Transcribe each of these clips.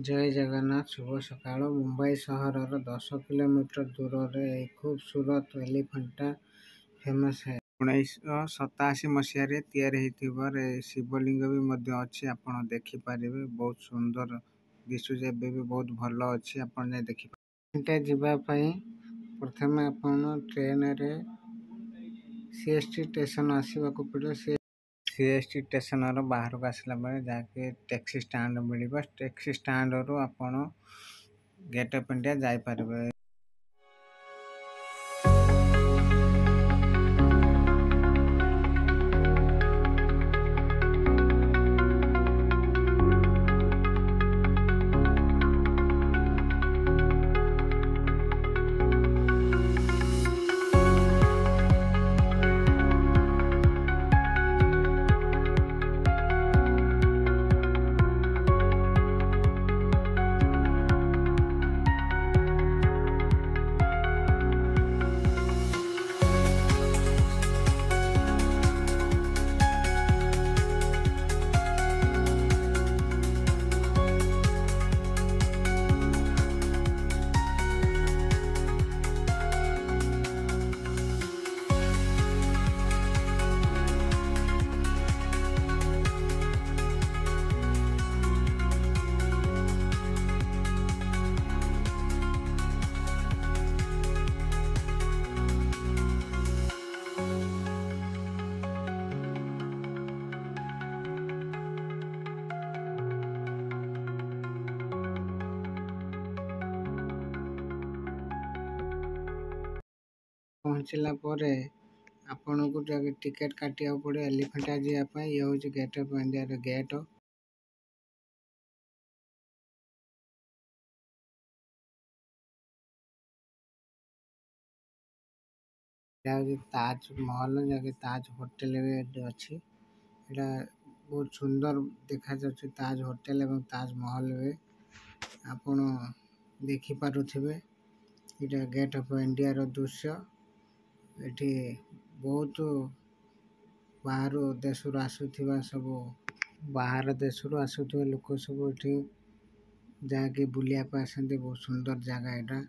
ଜୟ ଜଗନ୍ନାଥ। ଶୁଭ ସକାଳ। ମୁମ୍ବାଇ ସହରର 10 କିଲୋମିଟର ଦୂରରେ ଏହି ଖୁବସୁରତ ଏଲିଫାଣ୍ଟା ଫେମସ୍ है। 1987 ମସିହାରେ ତିଆରି ହୋଇଥିବା ଶିବଲିଙ୍ଗ ବି ମଧ୍ୟ ଅଛି, ଆପଣ ଦେଖିପାରିବେ। ବହୁତ ସୁନ୍ଦର ଦିଶୁଛି, ଏବେ ବି ବହୁତ ଭଲ ଅଛି, ଆପଣ ଯାଇ ଦେଖିପାରିବେ। ଏଟା ଯିବା ପାଇଁ ପ୍ରଥମେ ଆପଣ ଟ୍ରେନରେ CST ଷ୍ଟେସନ ଆସିବାକୁ ପଡ଼ିବ। CST ଷ୍ଟେସନର ବାହାରକୁ ଆସିଲା ପରେ ଯାହାକି ଟ୍ୟାକ୍ସି ଷ୍ଟାଣ୍ଡ ମିଳିବ। ଟ୍ୟାକ୍ସି ଷ୍ଟାଣ୍ଡରୁ ଆପଣ ଗେଟ୍ ଅଫ୍ ଇଣ୍ଡିଆ ଯାଇପାରିବେ। ପହଞ୍ଚିଲା ପରେ ଆପଣଙ୍କୁ ଟିକେଟ୍ କାଟିବାକୁ ପଡ଼ିବ ଏଲିଫାଣ୍ଟା ଯିବା ପାଇଁ। ଇଏ ହେଉଛି ଗେଟ୍ ଅଫ୍ ଇଣ୍ଡିଆର ଗେଟ୍। ଏଇଟା ହେଉଛି ତାଜମହଲ, ଯାହାକି ତାଜ ହୋଟେଲ ବି ଏଠି ଅଛି। ଏଇଟା ବହୁତ ସୁନ୍ଦର ଦେଖାଯାଉଛି, ତାଜ ହୋଟେଲ ଏବଂ ତାଜମହଲ ବି ଆପଣ ଦେଖିପାରୁଥିବେ। ଏଇଟା ଗେଟ୍ ଅଫ୍ ଇଣ୍ଡିଆର ଦୃଶ୍ୟ। ଏଠି ବହୁତ ବାହାର ଦେଶରୁ ଆସୁଥିବା ଲୋକ ସବୁ ଏଠି ଯାହାକି ବୁଲିବା ପାଇଁ ଆସନ୍ତି। ବହୁତ ସୁନ୍ଦର ଜାଗା ଏଇଟା।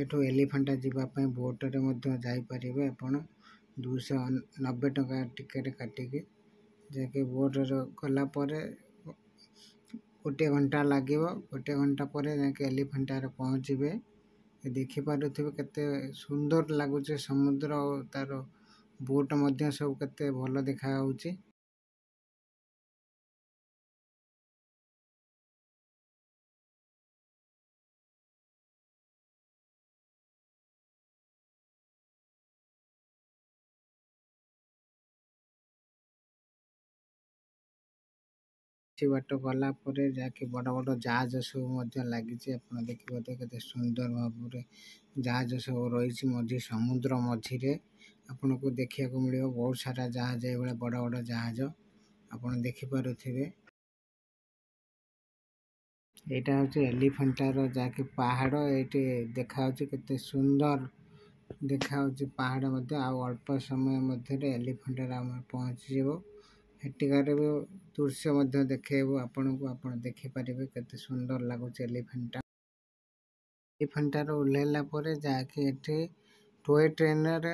ଏଠୁ ଏଲିଫାଣ୍ଟା ଯିବା ପାଇଁ ବୋଟରେ ମଧ୍ୟ ଯାଇପାରିବେ ଆପଣ। 290 ଟଙ୍କା ଟିକେଟ୍ କାଟିକି ଯାହାକି ବୋଟରେ ଗଲା ପରେ 1 ଘଣ୍ଟା ଲାଗିବ। 1 ଘଣ୍ଟା ପରେ ଯାଇକି ଏଲିଫାଣ୍ଟାରେ ପହଞ୍ଚିବେ। ଦେଖିପାରୁଥିବେ କେତେ ସୁନ୍ଦର ଲାଗୁଛି ସମୁଦ୍ର, ଆଉ ତାର ବୋଟ୍ ମଧ୍ୟ ସବୁ କେତେ ଭଲ ଦେଖାଯାଉଛି। କିଛି ବାଟ ଗଲା ପରେ ଯାହାକି ବଡ଼ ବଡ଼ ଜାହାଜ ସବୁ ମଧ୍ୟ ଲାଗିଛି, ଆପଣ ଦେଖିପାରୁଥିବେ କେତେ ସୁନ୍ଦର ଭାବରେ ଜାହାଜ ସବୁ ରହିଛି। ସମୁଦ୍ର ମଝିରେ ଆପଣଙ୍କୁ ଦେଖିବାକୁ ମିଳିବ ବହୁତ ସାରା ଜାହାଜ, ଏଇଭଳିଆ ବଡ଼ ବଡ଼ ଜାହାଜ ଆପଣ ଦେଖିପାରୁଥିବେ। ଏଇଟା ହେଉଛି ଏଲିଫାଣ୍ଟାର ଯାହାକି ପାହାଡ଼। ଏଇଠି ଦେଖାଯାଉଛି କେତେ ସୁନ୍ଦର ଦେଖାଯାଉଛି ପାହାଡ଼ ମଧ୍ୟ। ଆଉ ଅଳ୍ପ ସମୟ ମଧ୍ୟରେ ଏଲିଫାଣ୍ଟାରେ ଆମେ ପହଞ୍ଚିଯିବୁ। ସେଠିକାର ବି ଦୃଶ୍ୟ ମଧ୍ୟ ଦେଖେଇବୁ ଆପଣଙ୍କୁ, ଆପଣ ଦେଖିପାରିବେ କେତେ ସୁନ୍ଦର ଲାଗୁଛି ଏଲିଫାଣ୍ଟା। ଏଲିଫାଣ୍ଟାରୁ ଓହ୍ଲାଇଲା ପରେ ଯାହାକି ଏଠି ଟୟ ଟ୍ରେନରେ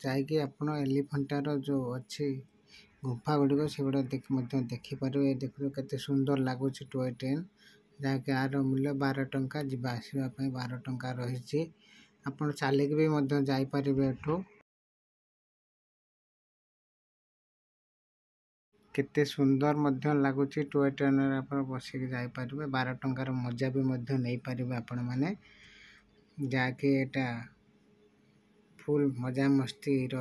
ଯାଇକି ଆପଣ ଏଲିଫାଣ୍ଟାର ଯେଉଁ ଅଛି ଗୁମ୍ଫା ଗୁଡ଼ିକ ସେଗୁଡ଼ା ମଧ୍ୟ ଦେଖିପାରିବେ। ଦେଖିବେ କେତେ ସୁନ୍ଦର ଲାଗୁଛି ଟୟ ଟ୍ରେନ୍, ଯାହାକି ଆର ମୂଲ୍ୟ 12 ଟଙ୍କା, ଯିବା ଆସିବା ପାଇଁ 12 ଟଙ୍କା ରହିଛି। ଆପଣ ଚାଲିକି ବି ମଧ୍ୟ ଯାଇପାରିବେ ଏଠୁ। କେତେ ସୁନ୍ଦର ମଧ୍ୟ ଲାଗୁଛି ଟୟ ଟ୍ରେନରେ ଆପଣ ବସିକି ଯାଇପାରିବେ। 12 ଟଙ୍କାର ମଜା ବି ମଧ୍ୟ ନେଇପାରିବେ ଆପଣମାନେ, ଯାହାକି ଏଇଟା ଫୁଲ୍ ମଜାମସ୍ତିର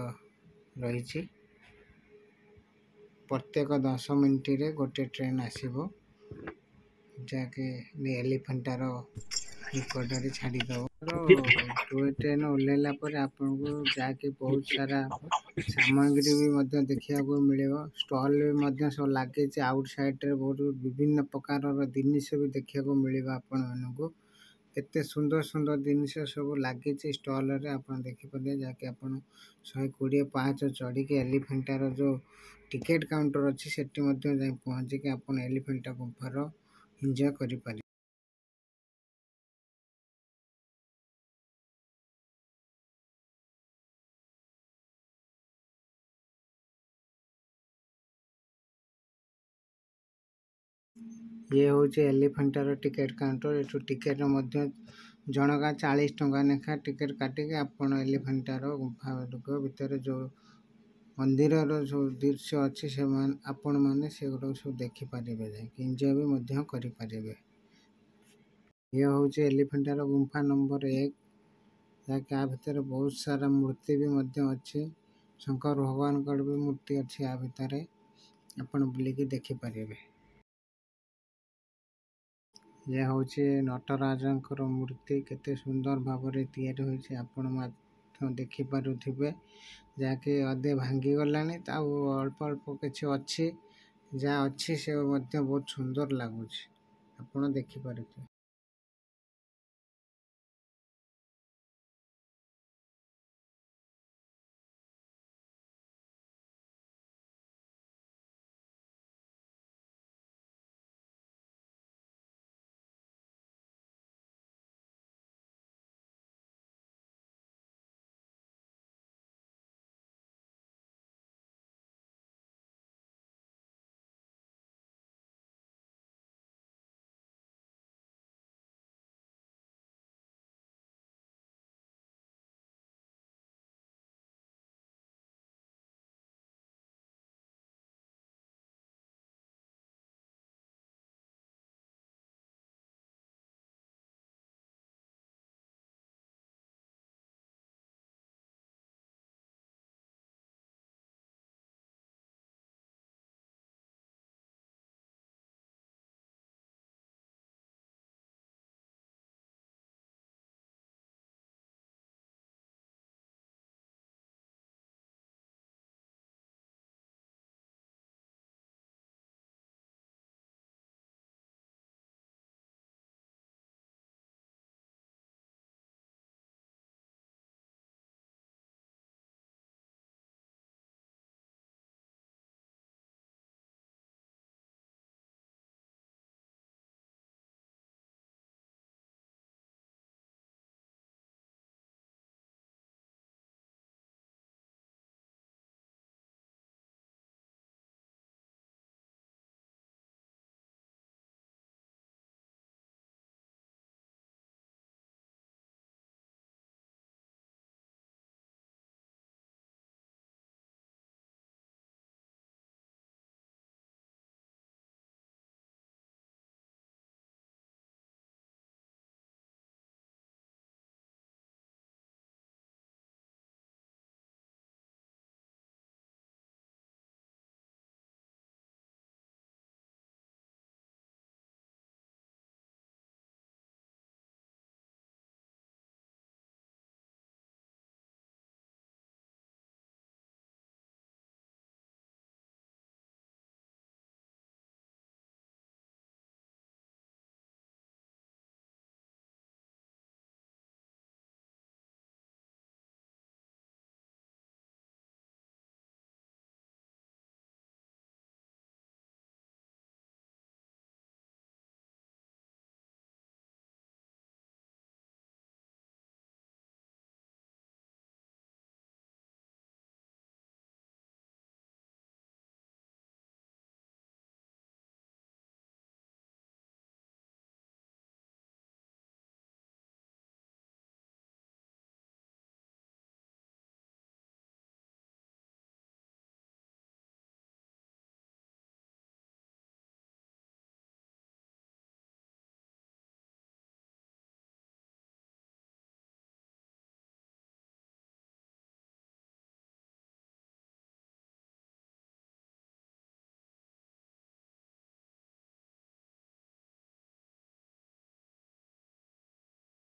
ରହିଛି। ପ୍ରତ୍ୟେକ 10 ମିନିଟରେ ଗୋଟେ ଟ୍ରେନ୍ ଆସିବ, ଯାହାକି ଏଲିଫାଣ୍ଟାର ନିକଟରେ ଛାଡ଼ିଦେବ। ଟୟ ଟ୍ରେନ୍ ଓହ୍ଲାଇଲା ପରେ ଆପଣଙ୍କୁ ଯାହାକି ବହୁତ ସାରା ସାମଗ୍ରୀ ବି ମଧ୍ୟ ଦେଖିବାକୁ ମିଳିବ। ଷ୍ଟଲ୍ ବି ମଧ୍ୟ ସବୁ ଲାଗିଛି ଆଉଟ୍ ସାଇଡ଼୍ରେ। ବହୁତ ବିଭିନ୍ନ ପ୍ରକାରର ଜିନିଷ ବି ଦେଖିବାକୁ ମିଳିବ ଆପଣମାନଙ୍କୁ। କେତେ ସୁନ୍ଦର ସୁନ୍ଦର ଜିନିଷ ସବୁ ଲାଗିଛି ଷ୍ଟଲରେ, ଆପଣ ଦେଖିପାରିବେ। ଯାହାକି ଆପଣ 120 ପାହାଚ ଚଢ଼ିକି ଏଲିଫାଣ୍ଟାର ଯେଉଁ ଟିକେଟ୍ କାଉଣ୍ଟର ଅଛି ସେଠି ମଧ୍ୟ ଯାଇ ପହଞ୍ଚିକି ଆପଣ ଏଲିଫାଣ୍ଟା ଗୁମ୍ଫାର ଏନ୍ଜୟ କରିପାରିବେ। ଇଏ ହେଉଛି ଏଲିଫେଣ୍ଟାର ଟିକେଟ୍ କାଉଣ୍ଟର। ଏଠୁ ଟିକେଟ୍ ମଧ୍ୟ ଜଣକା 40 ଟଙ୍କା ଲେଖା ଟିକେଟ୍ କାଟିକି ଆପଣ ଏଲିଫେଣ୍ଟାର ଗୁମ୍ଫା ଭିତରେ ଯେଉଁ ମନ୍ଦିରର ଯେଉଁ ଦୃଶ୍ୟ ଅଛି ଆପଣମାନେ ସେଗୁଡ଼ାକ ସବୁ ଦେଖିପାରିବେ, ଯାଇକି ଏନ୍ଜୟ ବି ମଧ୍ୟ କରିପାରିବେ। ଇଏ ହେଉଛି ଏଲିଫେଣ୍ଟାର ଗୁମ୍ଫା ନମ୍ବର 1, ଯାହାକି ଆ ଭିତରେ ବହୁତ ସାରା ମୂର୍ତ୍ତି ବି ମଧ୍ୟ ଅଛି। ଶଙ୍କର ଭଗବାନଙ୍କର ବି ମୂର୍ତ୍ତି ଅଛି ଆ ଭିତରେ, ଆପଣ ବୁଲିକି ଦେଖିପାରିବେ। ଇଏ ହେଉଛି ନଟରାଜଙ୍କର ମୂର୍ତ୍ତି, କେତେ ସୁନ୍ଦର ଭାବରେ ତିଆରି ହୋଇଛି ଆପଣ ମଧ୍ୟ ଦେଖିପାରୁଥିବେ। ଯାହାକି ଅଧେ ଭାଙ୍ଗିଗଲାଣି, ଆଉ ଅଳ୍ପ ଅଳ୍ପ କିଛି ଅଛି। ଯାହା ଅଛି ସେ ମଧ୍ୟ ବହୁତ ସୁନ୍ଦର ଲାଗୁଛି, ଆପଣ ଦେଖିପାରୁଥିବେ।